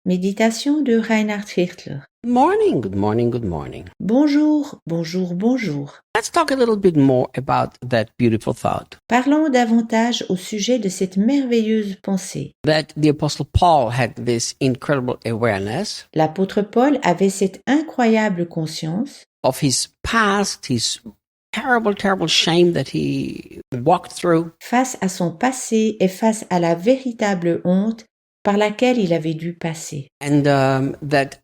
Méditation de Reinhard Hirtler. Good morning, good morning, good morning. Bonjour, bonjour, bonjour. Let's talk a little bit more about that beautiful thought Parlons davantage au sujet de cette merveilleuse pensée. that the Apostle Paul had this incredible awareness L'apôtre Paul avait cette incroyable conscience of his past, his terrible, terrible shame that he walked through, face à son passé et face à la véritable honte par laquelle il avait dû passer. and that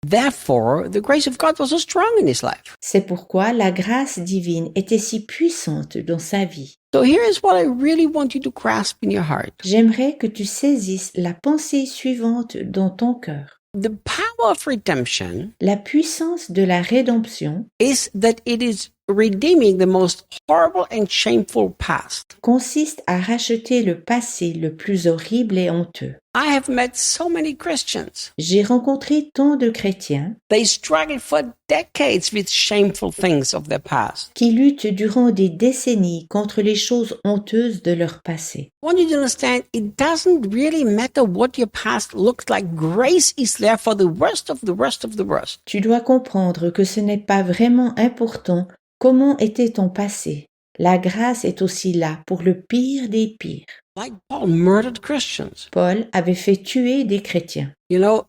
therefore the grace of God was so strong in his life. C'est pourquoi la grâce divine était si puissante dans sa vie. So here is what I really want you to grasp in your heart. J'aimerais que tu saisisses la pensée suivante dans ton cœur. The power of redemption La puissance de la rédemption is that it is redeeming the most horrible and shameful past. consiste à racheter le passé le plus horrible et honteux. I have met so many Christians. J'ai rencontré tant de chrétiens They struggled for decades with shameful things of their past. qui luttent durant des décennies contre les choses honteuses de leur passé. I want you to understand it doesn't really matter what your past looks like. Grace is there for the worst of the worst of the worst. Tu dois comprendre que ce n'est pas vraiment important comment était ton passé. La grâce est aussi là pour le pire des pires. Like Paul murdered Christians. Paul avait fait tuer des chrétiens. You know,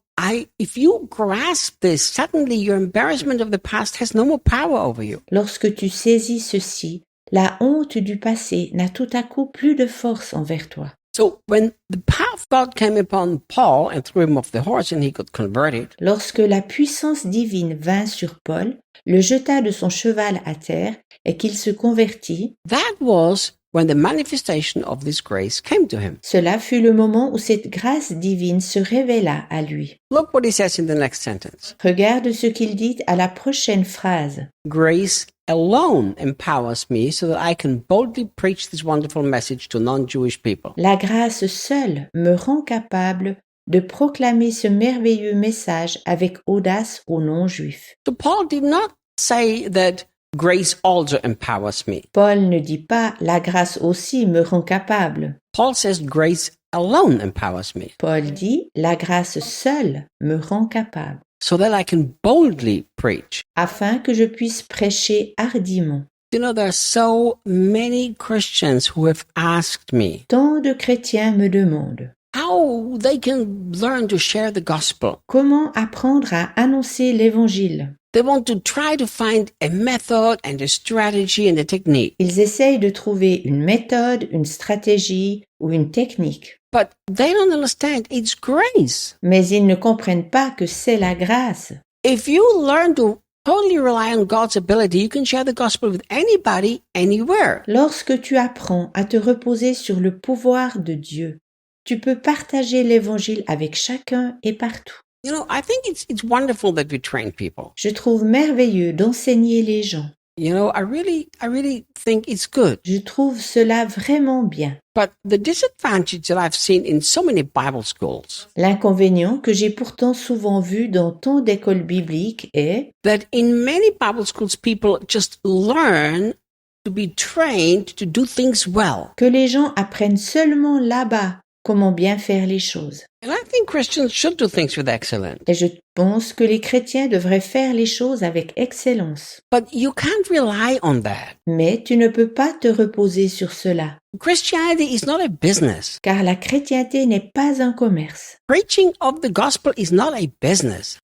if you grasp this, suddenly your embarrassment of the past has no more power over you. Lorsque tu saisis ceci, la honte du passé n'a tout à coup plus de force envers toi. So when the power of God came upon Paul and threw him off the horse and he got converted, Lorsque la puissance divine vint sur Paul, le jeta de son cheval à terre et qu'il se convertit, that was when the manifestation of this grace came to him. cela fut le moment où cette grâce divine se révéla à lui. Look what he says in the next sentence. Regarde ce qu'il dit à la prochaine phrase. Grace alone empowers me so that I can boldly preach this wonderful message to non-Jewish people. La grâce seule me rend capable de proclamer ce merveilleux message avec audace aux non-juifs. So Paul did not say that grace also empowers me. Paul ne dit pas la grâce aussi me rend capable. Paul says grace alone empowers me Paul dit la grâce seule me rend capable, so that I can boldly preach. afin que je puisse prêcher hardiment. You know, there are so many Christians who have asked me Tant de chrétiens me demandent how they can learn to share the gospel. comment apprendre à annoncer l'évangile. They want to try to find a method and a strategy and a technique. Ils essayent de trouver une méthode, une stratégie ou une technique, But they don't understand it's grace. mais ils ne comprennent pas que c'est la grâce. If you learn to totally rely on God's ability, you can share the gospel with anybody, anywhere. Lorsque tu apprends à te reposer sur le pouvoir de Dieu, tu peux partager l'évangile avec chacun et partout. You know, I think it's wonderful that we train people. Je trouve merveilleux d'enseigner les gens. You know, I really think it's good. Je trouve cela vraiment bien. But the disadvantage that I've seen in so many Bible schools, L'inconvénient que j'ai pourtant souvent vu dans tant d'écoles bibliques est that in many Bible schools, people just learn to be trained to do things well. que les gens apprennent seulement là-bas comment bien faire les choses. And I think Christians should do things with excellence. Et je pense que les chrétiens devraient faire les choses avec excellence. But you can't rely on that. Mais tu ne peux pas te reposer sur cela, Christianity is not a business. car la chrétienté n'est pas un commerce. Preaching of the gospel is not a business.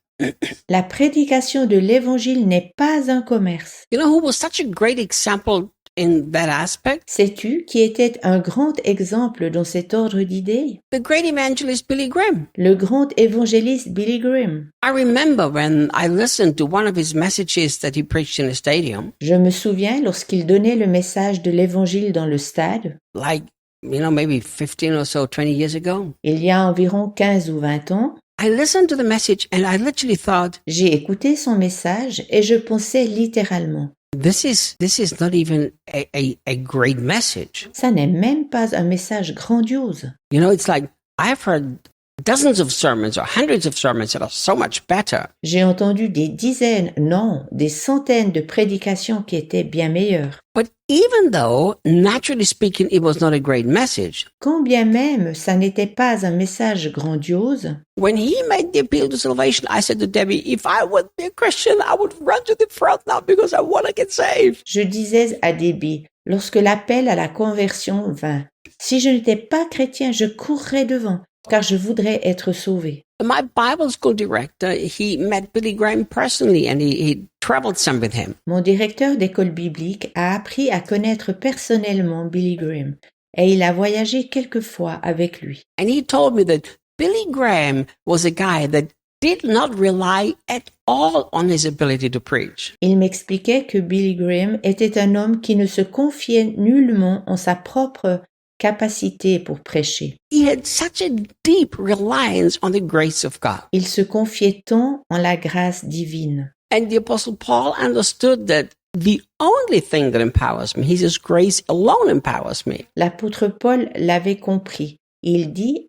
La prédication de l'évangile n'est pas un commerce. You know who was such a great example in that aspect? Sais-tu qui était un grand exemple dans cet ordre d'idées? The great evangelist Billy Graham. Le grand évangéliste Billy Graham. I remember when I listened to one of his messages that he preached in a stadium, Je me souviens lorsqu'il donnait le message de l'évangile dans le stade, like, you know, maybe 15 or so, 20 years ago. il y a environ 15 ou 20 ans. I listened to the message and I literally thought, J'ai écouté son message et je pensais littéralement, this is not even a great message. ça n'est même pas un message grandiose. You know, it's like I've heard dozens of sermons or hundreds of sermons that are so much better. J'ai entendu des dizaines, non, des centaines de prédications qui étaient bien meilleures. But even though, naturally speaking, it was not a great message, Quand bien même ça n'était pas un message grandiose, when he made the appeal to salvation, I said to Debbie, if I would be a Christian, I would run to the front now because I want to get saved. je disais à Debbie, lorsque l'appel à la conversion vint, si je n'étais pas chrétien, je courrais devant, car je voudrais être sauvé. My Bible school director, he met Billy Graham personally and he traveled some with him. Mon directeur d'école biblique a appris à connaître personnellement Billy Graham et il a voyagé quelquefois avec lui. And he told me that Billy Graham was a guy that did not rely at all on his ability to preach. Il m'expliquait que Billy Graham était un homme qui ne se confiait nullement en sa propre capacité pour prêcher. He had such a deep reliance on the grace of God. Il se confiait tant en la grâce divine. And the Apostle Paul understood that the only thing that empowers me, his grace alone empowers me. L'apôtre Paul l'avait compris. Il dit,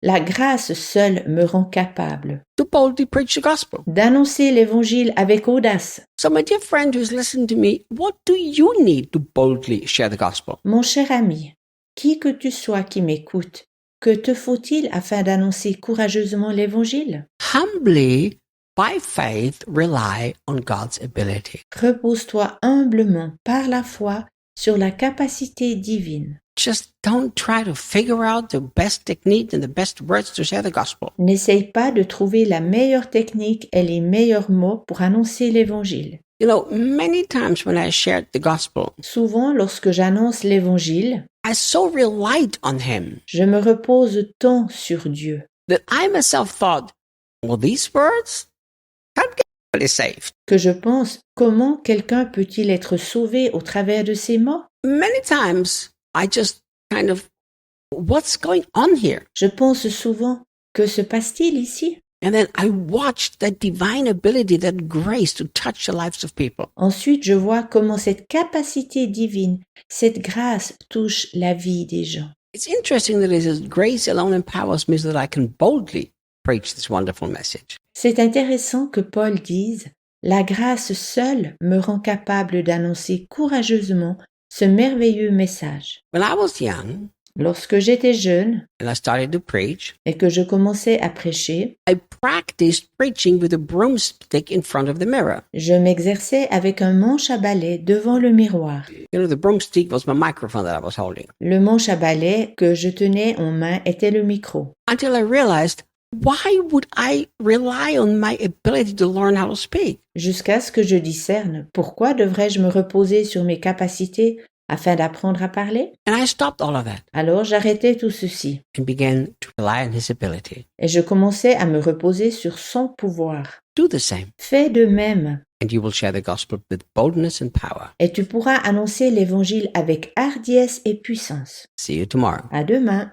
la grâce seule me rend capable To boldly preach the gospel. d'annoncer l'évangile avec audace. So my dear friend who's listening to me, what do you need to boldly share the gospel? Mon cher ami, qui que tu sois qui m'écoute, que te faut-il afin d'annoncer courageusement l'évangile? Humbly, by faith, rely on God's ability. Repose-toi humblement par la foi sur la capacité divine. Just don't try to figure out the best technique and the best words to share the gospel. N'essaye pas de trouver la meilleure technique et les meilleurs mots pour annoncer l'évangile. You know, many times when I shared the gospel, Souvent, lorsque j'annonce l'évangile, I so relied on him je me repose tant sur Dieu that I myself thought, well, these words can't get anybody saved. que je pense comment quelqu'un peut-il être sauvé au travers de ces mots? Many times I just kind of, what's going on here? Je pense souvent, que se passe-t-il ici? And then I watched that divine ability, that grace to touch the lives of people. Ensuite, je vois comment cette capacité divine, cette grâce touche la vie des gens. It's interesting that it says, grace alone empowers me so that I can boldly preach this wonderful message. C'est intéressant que Paul dise « La grâce seule me rend capable d'annoncer courageusement ce merveilleux message. When I was young » Lorsque j'étais jeune and I started to preach, et que je commençais à prêcher, I practiced preaching with a broomstick in front of the mirror. je m'exerçais avec un manche à balai devant le miroir. You know, the broomstick was my microphone that I was holding. Le manche à balai que je tenais en main était le micro. Until I realized, why would I rely on my ability to learn how to speak? Jusqu'à ce que je discerne pourquoi devrais-je me reposer sur mes capacités afin d'apprendre à parler? And I stopped all of that Alors j'arrêtais tout ceci and began to rely on his ability. et je commençais à me reposer sur son pouvoir. Do the same, Fais de même and you will share the gospel with boldness and power. et tu pourras annoncer l'évangile avec hardiesse et puissance. See you tomorrow. À demain.